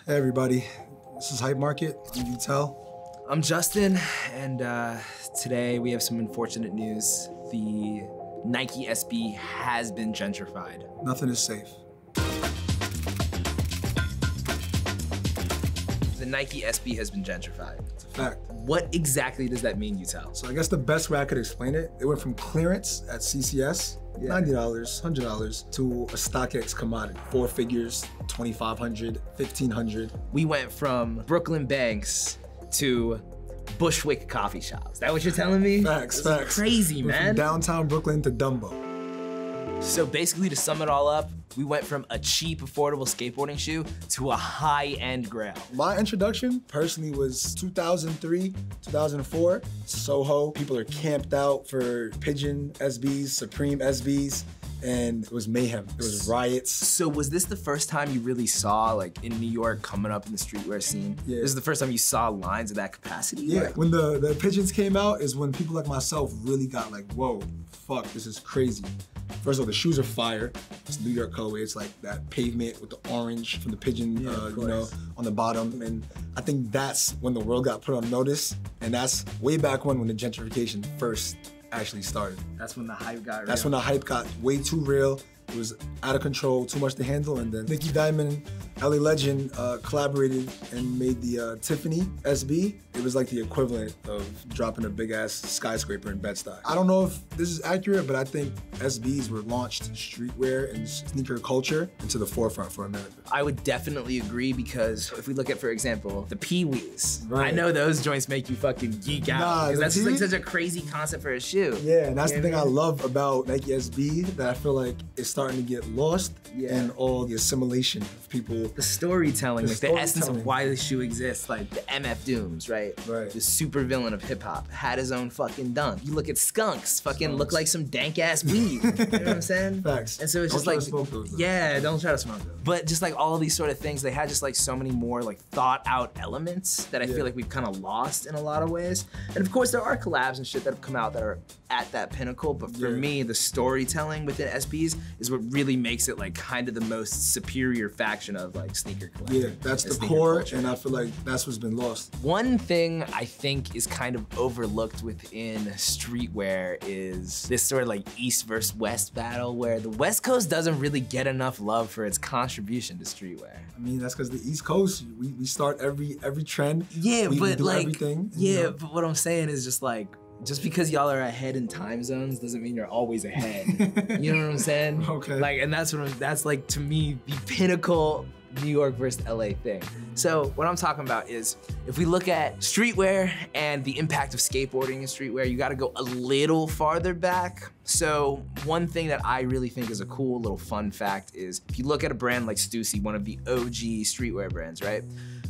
Hey everybody, this is Hype Market. I'm Eutel. I'm Justin, and today we have some unfortunate news. The Nike SB has been gentrified. Nothing is safe. The Nike SB has been gentrified. It's a fact. What exactly does that mean, Eutel? So I guess the best way I could explain it, it went from clearance at CCS, $90, $100, to a StockX commodity. 4 figures, $2,500, $1,500. We went from Brooklyn banks to Bushwick coffee shops. Is that what you're telling me? Facts, That's facts. crazy, Went man. from downtown Brooklyn to Dumbo. So basically, to sum it all up, we went from a cheap, affordable skateboarding shoe to a high-end grail. My introduction personally was 2003, 2004, Soho. People are camped out for Pigeon SBs, Supreme SBs, and it was mayhem. It was riots. So was this the first time you really saw, like, in New York coming up in the streetwear scene? Yeah. This is the first time you saw lines of that capacity? Yeah, Like, when the Pigeons came out is when people like myself really got like, whoa, fuck, this is crazy. First of all, the shoes are fire. It's New York colorway. It's like that pavement with the orange from the Pigeon, you know, on the bottom. And I think that's when the world got put on notice. And that's way back when the gentrification first actually started. that's when the hype got That's when the hype got way too real. It was out of control, too much to handle, and then NICKY Diamond, LA Legend collaborated and made the Tiffany SB. It was like the equivalent of dropping a big ass skyscraper in Bed-Stuy. I don't know if this is accurate, but I think SBs were launched streetwear and sneaker culture into the forefront for America. I would definitely agree, because if we look at, for example, the Pee-wees, Right. I know those joints make you fucking geek out, Nah, because that's the like Pee-wee? such a crazy concept for a shoe. Yeah, and that's You the know thing what I I mean? love about Nike SB that I feel like is starting to get lost in all the assimilation of people. The storytelling, The like the essence storytelling. of why the shoe exists, like the MF Dooms, right? Right. The super villain of hip hop had his own fucking dunk. You look at Skunks, fucking look Skunks. like some dank ass weed. You know what I'm saying? Facts. And so it's Don't just try like, to smoke those, though. yeah, don't try to smoke those. But just like all of these sort of things, they had just like so many more like thought out elements that I feel like we've kind of lost in a lot of ways. And of course there are collabs and shit that have come out that are at that pinnacle, but for me, the storytelling within SBs is what really makes it like kind of the most superior faction of like sneaker collecting. Yeah, that's and the sneaker core, culture. and I feel like that's what's been lost. One thing I think is kind of overlooked within streetwear is this sort of like East versus West battle, where the West Coast doesn't really get enough love for its contribution to streetwear. I mean, that's because the East Coast, we start every trend. Yeah, we but do like, everything. yeah, but what I'm saying is just like, just because y'all are ahead in time zones doesn't mean you're always ahead. You know what I'm saying? Okay. Like, and that's that's like, to me, the pinnacle New York versus LA thing. So what I'm talking about is, if we look at streetwear and the impact of skateboarding in streetwear, you gotta go a little farther back. So one thing that I really think is a cool little fun fact is, if you look at a brand like Stussy, one of the OG streetwear brands, right?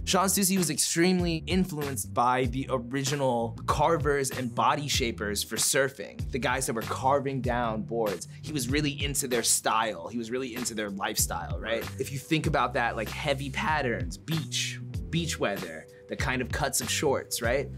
Sean Stussy was extremely influenced by the original carvers and body shapers for surfing. The guys that were carving down boards. He was really into their style. He was really into their lifestyle, right? If you think about that, like heavy patterns, beach weather, the kind of cuts of shorts, right?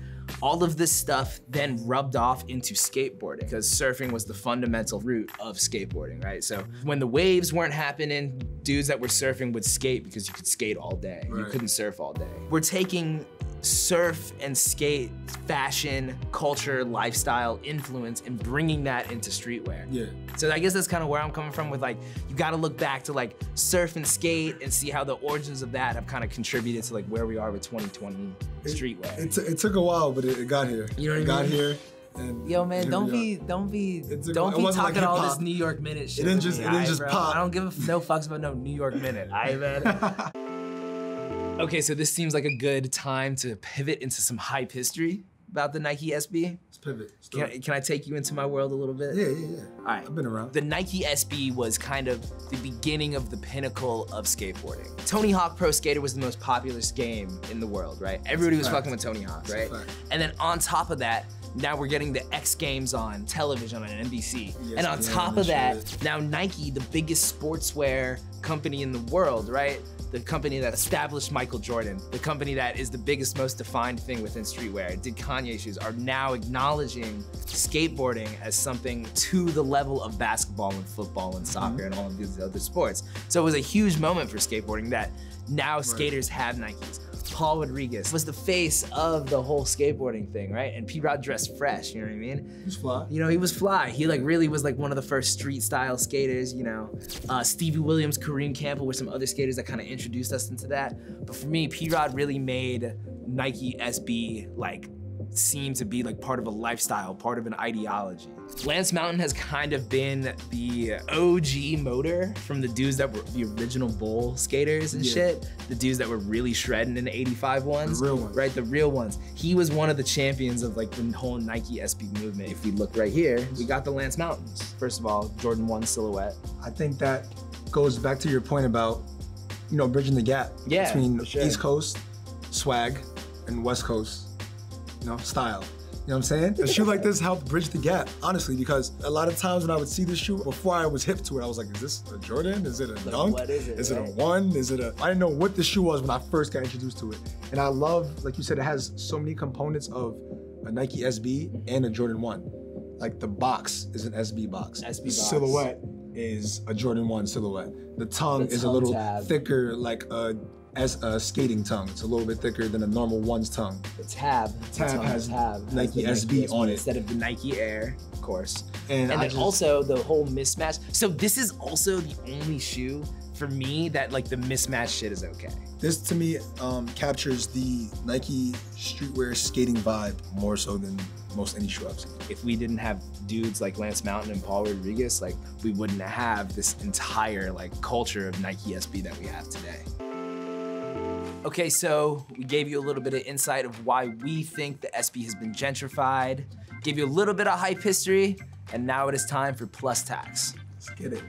All of this stuff then rubbed off into skateboarding, because surfing was the fundamental root of skateboarding, right? So when the waves weren't happening, dudes that were surfing would skate because you could skate all day. You couldn't surf all day. We're taking surf and skate fashion, culture, lifestyle influence and bringing that into streetwear. Yeah. So I guess that's kind of where I'm coming from with like, you gotta look back to like surf and skate and see how the origins of that have kind of contributed to like where we are with 2020 streetwear. It took a while, but it got here. You know what it I got mean? here. And Yo man, here don't we be wasn't talking like all hip-hop. this New York Minute shit. It didn't with just- me, it didn't aight, just bro? pop. I don't give no fucks about no New York Minute. Aight, man. Okay, so this seems like a good time to pivot into some hype history about the Nike SB. Let's pivot. Can I take you into my world a little bit? Yeah. All right. I've been around. The Nike SB was kind of the beginning of the pinnacle of skateboarding. Tony Hawk Pro Skater was the most popular game in the world, right? Everybody was fucking with Tony Hawk, right? And then on top of that, now we're getting the X Games on television on NBC. And on top of that, now Nike, the biggest sportswear company in the world, right? the company that established Michael Jordan, the company that is the biggest, most defined thing within streetwear, did Kanye shoes, are now acknowledging skateboarding as something to the level of basketball and football and soccer and all of these other sports. So it was a huge moment for skateboarding that now skaters have Nikes. Paul Rodriguez was the face of the whole skateboarding thing, right? And P-Rod dressed fresh, you know what I mean? He was fly. You know, he was fly. He like really was like one of the first street style skaters, you know. Stevie Williams, Kareem Campbell were some other skaters that kind of introduced us into that. But for me, P-Rod really made Nike SB like seem to be like part of a lifestyle, part of an ideology. Lance Mountain has kind of been the OG motor from the dudes that were the original bull skaters and shit. The dudes that were really shredding in the 85 ones. The real ones. Right, the real ones. He was one of the champions of like the whole Nike SB movement. If we look right here, we got the Lance Mountains. First of all, Jordan 1 silhouette. I think that goes back to your point about, you know, bridging the gap between East Coast swag and West Coast, you know, style. You know what I'm saying? A shoe like this helped bridge the gap, honestly, because a lot of times when I would see this shoe, before I was hip to it, I was like, is this a Jordan? Is it a Dunk? What is it? Is it a one? Is it a, I didn't know what the shoe was when I first got introduced to it. And I love, like you said, it has so many components of a Nike SB and a Jordan 1. Like the box is an SB box. SB the box. silhouette is a Jordan 1 silhouette. The tongue is a little thicker, like as a skating tongue. It's a little bit thicker than a normal one's tongue. The tab has Nike SB on it. Instead of the Nike Air, of course. And then also the whole mismatch. So this is also the only shoe for me that like the mismatch shit is okay. This to me captures the Nike streetwear skating vibe more so than most any shoe I've seen. If we didn't have dudes like Lance Mountain and Paul Rodriguez, like we wouldn't have this entire like culture of Nike SB that we have today. Okay, so we gave you a little bit of insight of why we think the SB has been gentrified, gave you a little bit of hype history, and now it is time for Plus Tax. Let's get it.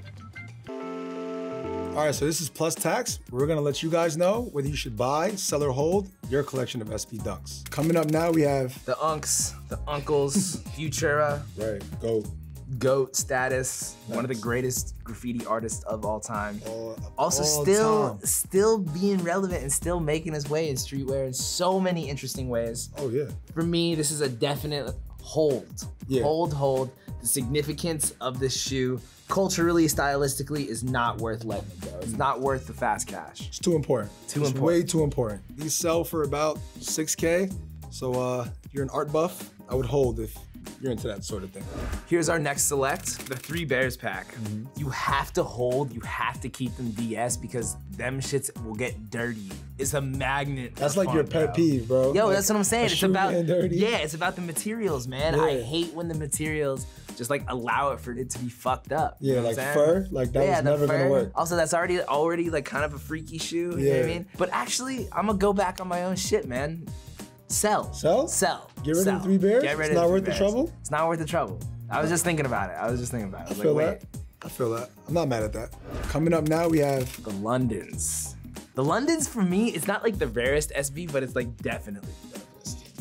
All right, so this is Plus Tax. We're gonna let you guys know whether you should buy, sell, or hold your collection of SB Dunks. Coming up now, we have the Unks, the Uncles, Futura. Right, GOAT status, one of the greatest graffiti artists of all time. Also still being relevant and still making his way in streetwear in so many interesting ways. Oh yeah. For me, this is a definite hold. Yeah. Hold. The significance of this shoe, culturally, stylistically, is not worth letting it go. It's not worth the fast cash. It's too important. It's way too important. These sell for about 6K. So if you're an art buff, I would hold if you're into that sort of thing. Here's our next select, the 3 Bears pack. You have to hold, you have to keep them DS because them shits will get dirty. It's a magnet. That's like your pet peeve, bro. Yo, like, that's what I'm saying. It's about dirty. Yeah, it's about the materials, man. I hate when the materials just like allow it for it to be fucked up. Yeah, like fur, like that was never gonna work. Also, that's already like kind of a freaky shoe, you know what I mean? But actually, I'm gonna go back on my own shit, man. Sell. Get rid of the 3 Bears? It's not worth the trouble? It's not worth the trouble. I was just thinking about it. I feel that. I feel that. I'm not mad at that. Coming up now, we have the Londons. The Londons, for me, it's not like the rarest SB, but it's like definitely the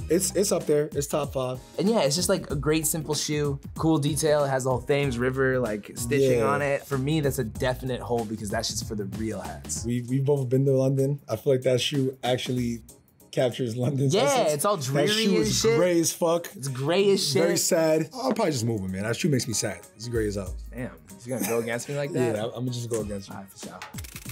rarest. It's up there. It's top 5. And yeah, it's just like a great simple shoe. Cool detail. It has the whole Thames River like stitching on it. For me, that's a definite hold because that's just for the real heads. We've both been to London. I feel like that shoe actually captures London's essence. It's all dreary that shoe is shit. Gray as fuck. It's gray as shit. Very sad. I'll probably just move it, man. That shoe makes me sad. It's gray as hell. Damn, you gonna go against me like that? Yeah, I'm gonna just go against you. All right, for sure.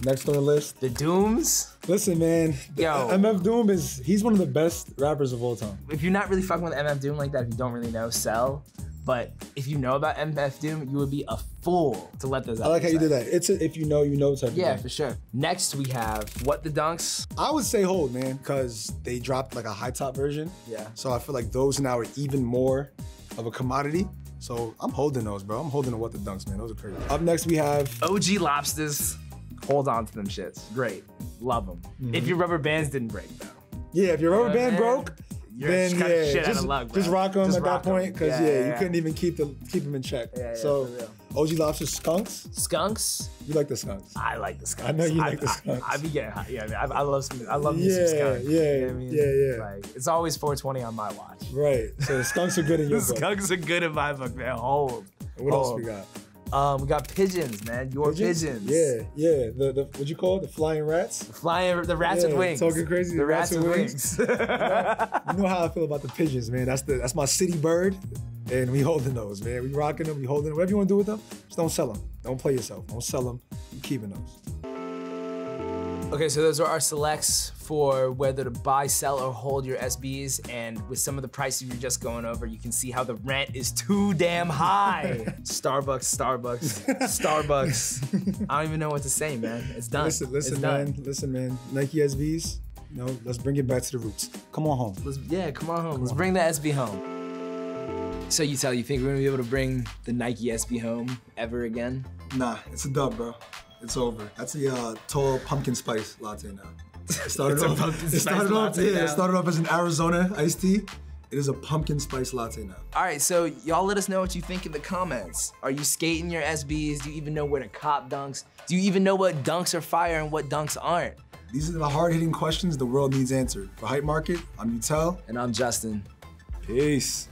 Next on the list. The Dooms. Listen, man. Yo. MF Doom he's one of the best rappers of all time. If you're not really fucking with MF Doom like that, if you don't really know, sell. But if you know about MF Doom, you would be a fool to let those out. I like how you did that. It's a if you know, you know type of thing. Yeah, for sure. Next, we have What the Dunks. I would say hold, man, because they dropped like a high top version. Yeah. So I feel like those now are even more of a commodity. So I'm holding those, bro. I'm holding the What the Dunks, man. Those are crazy. Up next, we have OG Lobsters. Hold on to them shits. Great. Love them. If your rubber bands didn't break, though. Yeah, if your rubber band broke, then just rock them at that point, because you couldn't even keep them in check. So OG Lobster Skunks. Skunks. You like the Skunks? I like the Skunks. I know you like the Skunks. I be getting hot. Yeah, I love me some Skunk. Yeah, you know what I mean? yeah. Like it's always 420 on my watch. Right. So the Skunks are good in your book. Skunks are good in my book, man. Hold. What else we got? We got pigeons, man. Your pigeons. Yeah. The what you call it? The flying rats? The rats with wings. Talking crazy. The rats with wings. You know how I feel about the pigeons, man. That's my city bird. And we holding those, man. We rocking them, we holding them. Whatever you want to do with them, just don't sell them. Don't play yourself. Don't sell them. You keeping those. Okay, so those are our selects for whether to buy, sell, or hold your SBs. And with some of the prices you're just going over, you can see how the rent is too damn high. Starbucks. I don't even know what to say, man. It's done. Listen, man. Nike SBs, you know, let's bring it back to the roots. Come on home. Come on home. Let's bring the SB home. So you think we're gonna be able to bring the Nike SB home ever again? Nah, it's a dub, bro. It's over. That's a tall pumpkin spice latte now. It started off as an Arizona iced tea. It is a pumpkin spice latte now. All right, so y'all let us know what you think in the comments. Are you skating your SBs? Do you even know where to cop dunks? Do you even know what dunks are fire and what dunks aren't? These are the hard-hitting questions the world needs answered. For Hype Market, I'm Eutel. And I'm Justin. Peace.